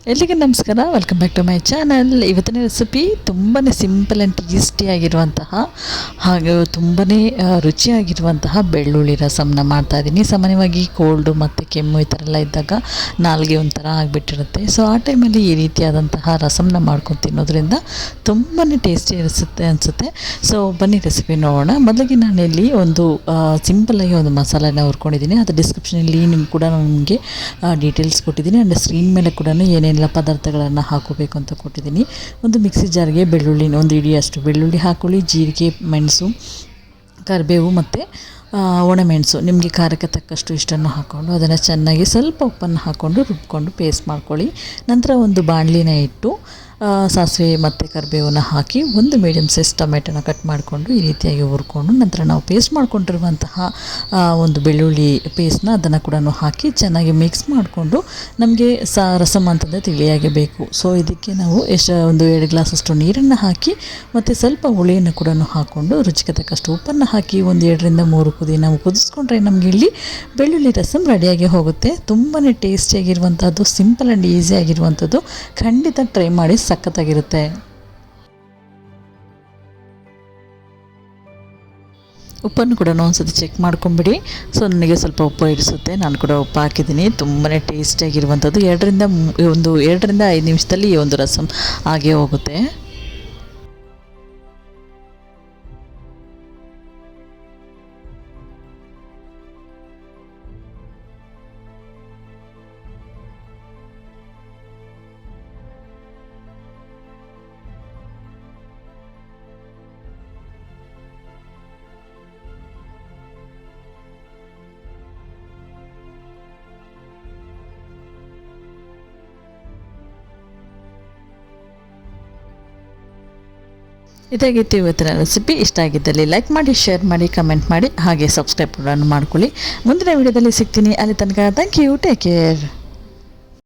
ಎಲ್ಲಿಗೆ ನಮಸ್ಕಾರ, welcome back to my channel. ಇವತ್ತಿನ ರೆಸಿಪಿ ತುಂಬಾ ಸಿಂಪಲ್ ಆ್ಯಂಡ್ ಟೇಸ್ಟಿಯಾಗಿರುವಂತಹ ಹಾಗೂ ತುಂಬಾ ರುಚಿಯಾಗಿರುವಂತಹ ಬೆಳ್ಳುಳ್ಳಿ ರಸಮ್ನ ಮಾಡ್ತಾಯಿದ್ದೀನಿ. ಸಾಮಾನ್ಯವಾಗಿ ಕೋಲ್ಡು ಮತ್ತು ಕೆಮ್ಮು ಈ ಥರ ಎಲ್ಲ ಇದ್ದಾಗ ನಾಲ್ಗೆ ಒಂಥರ ಆಗಿಬಿಟ್ಟಿರುತ್ತೆ. ಸೊ ಆ ಟೈಮಲ್ಲಿ ಈ ರೀತಿಯಾದಂತಹ ರಸಮ್ನ ಮಾಡ್ಕೊಂಡು ತಿನ್ನೋದ್ರಿಂದ ತುಂಬಾ ಟೇಸ್ಟಿ ಅನಿಸುತ್ತೆ. ಸೊ ಬನ್ನಿ ರೆಸಿಪಿ ನೋಡೋಣ. ಮೊದಲಿಗೆ ನಾನಿಲ್ಲಿ ಒಂದು ಸಿಂಪಲ್ಲಾಗಿ ಒಂದು ಮಸಾಲೆನ ಹುರ್ಕೊಂಡಿದ್ದೀನಿ. ಅದು ಡಿಸ್ಕ್ರಿಪ್ಷನಲ್ಲಿ ನಿಮ್ಗೆ ಕೂಡ ನಿಮಗೆ ಡೀಟೇಲ್ಸ್ ಕೊಟ್ಟಿದ್ದೀನಿ. ಆ್ಯಂಡ್ ಸ್ಕ್ರೀನ್ ಮೇಲೆ ಕೂಡ ಏನೇನೆಲ್ಲ ಪದಾರ್ಥಗಳನ್ನು ಹಾಕೋಬೇಕು ಅಂತ ಕೊಟ್ಟಿದ್ದೀನಿ. ಒಂದು ಮಿಕ್ಸಿ ಜಾರ್ಗೆ ಬೆಳ್ಳುಳ್ಳಿನ ಒಂದು ಇಡಿಯಷ್ಟು ಬೆಳ್ಳುಳ್ಳಿ ಹಾಕ್ಕೊಳ್ಳಿ, ಜೀರಿಗೆ, ಮೆಣಸು, ಕರಿಬೇವು ಮತ್ತು ಒಣಮೆಣಸು ನಿಮಗೆ ಖಾರಕ್ಕೆ ತಕ್ಕಷ್ಟು ಇಷ್ಟನ್ನು ಹಾಕ್ಕೊಂಡು ಅದನ್ನು ಚೆನ್ನಾಗಿ ಸ್ವಲ್ಪ ಉಪ್ಪನ್ನು ಹಾಕ್ಕೊಂಡು ರುಬ್ಕೊಂಡು ಪೇಸ್ಟ್ ಮಾಡ್ಕೊಳ್ಳಿ. ನಂತರ ಒಂದು ಬಾಣಲಿನ ಇಟ್ಟು ಸಾಸಿವೆ ಮತ್ತು ಕರಿಬೇವನ್ನ ಹಾಕಿ ಒಂದು ಮೀಡಿಯಮ್ ಸೈಜ್ ಟೊಮೆಟೊನ ಕಟ್ ಮಾಡಿಕೊಂಡು ಈ ರೀತಿಯಾಗಿ ಹುರ್ಕೊಂಡು ನಂತರ ನಾವು ಪೇಸ್ಟ್ ಮಾಡ್ಕೊಂಡಿರುವಂತಹ ಒಂದು ಬೆಳ್ಳುಳ್ಳಿ ಪೇಸ್ಟ್ನ ಅದನ್ನು ಕೂಡ ಹಾಕಿ ಚೆನ್ನಾಗಿ ಮಿಕ್ಸ್ ಮಾಡಿಕೊಂಡು ನಮಗೆ ರಸಮ್ ಅಂತಂದರೆ ತಿಳಿಯಾಗಿ ಬೇಕು. ಸೊ ಇದಕ್ಕೆ ನಾವು ಒಂದು 2 ಗ್ಲಾಸಷ್ಟು ನೀರನ್ನು ಹಾಕಿ ಮತ್ತು ಸ್ವಲ್ಪ ಹುಳಿಯನ್ನು ಕೂಡ ಹಾಕ್ಕೊಂಡು ರುಚಿಗೆ ತಕ್ಕಷ್ಟು ಉಪ್ಪನ್ನು ಹಾಕಿ ಒಂದು 2ರಿಂದ 3 ಕುದಿ ನಾವು ಕುದಿಸ್ಕೊಂಡ್ರೆ ನಮಗೆ ಇಲ್ಲಿ ಬೆಳ್ಳುಳ್ಳಿ ರಸಮ್ ರೆಡಿಯಾಗಿ ಹೋಗುತ್ತೆ. ತುಂಬಾ ಟೇಸ್ಟಿಯಾಗಿರುವಂಥದ್ದು, ಸಿಂಪಲ್ ಆ್ಯಂಡ್ ಈಸಿ ಆಗಿರುವಂಥದ್ದು. ಖಂಡಿತ ಟ್ರೈ ಮಾಡಿ, ಸಖತ್ತಾಗಿರುತ್ತೆ. ಉಪ್ಪನ್ನು ಕೂಡ ಒಂದ್ಸತಿ ಚೆಕ್ ಮಾಡ್ಕೊಂಬಿಡಿ. ಸೊ ನನಗೆ ಸ್ವಲ್ಪ ಉಪ್ಪು ಇಡಿಸುತ್ತೆ, ನಾನು ಕೂಡ ಉಪ್ಪು ಹಾಕಿದ್ದೀನಿ. ತುಂಬಾ ಟೇಸ್ಟಿಯಾಗಿರುವಂಥದ್ದು. 2ರಿಂದ 5 ನಿಮಿಷದಲ್ಲಿ ಈ ಒಂದು ರಸಮ್ ಆಗೇ ಹೋಗುತ್ತೆ. ಇದಾಗಿತ್ತು ಇವತ್ತಿನ ರೆಸಿಪಿ. ಇಷ್ಟ ಆಗಿದ್ದಲ್ಲಿ ಲೈಕ್ ಮಾಡಿ, ಶೇರ್ ಮಾಡಿ, ಕಮೆಂಟ್ ಮಾಡಿ, ಹಾಗೆ ಸಬ್ಸ್ಕ್ರೈಬ್ ಕೂಡ ಮಾಡ್ಕೊಳ್ಳಿ. ಮುಂದಿನ ವಿಡಿಯೋದಲ್ಲಿ ಸಿಗ್ತೀನಿ. ಅಲ್ಲಿ ತನಕ ಥ್ಯಾಂಕ್ ಯು, ಟೇಕ್ ಕೇರ್.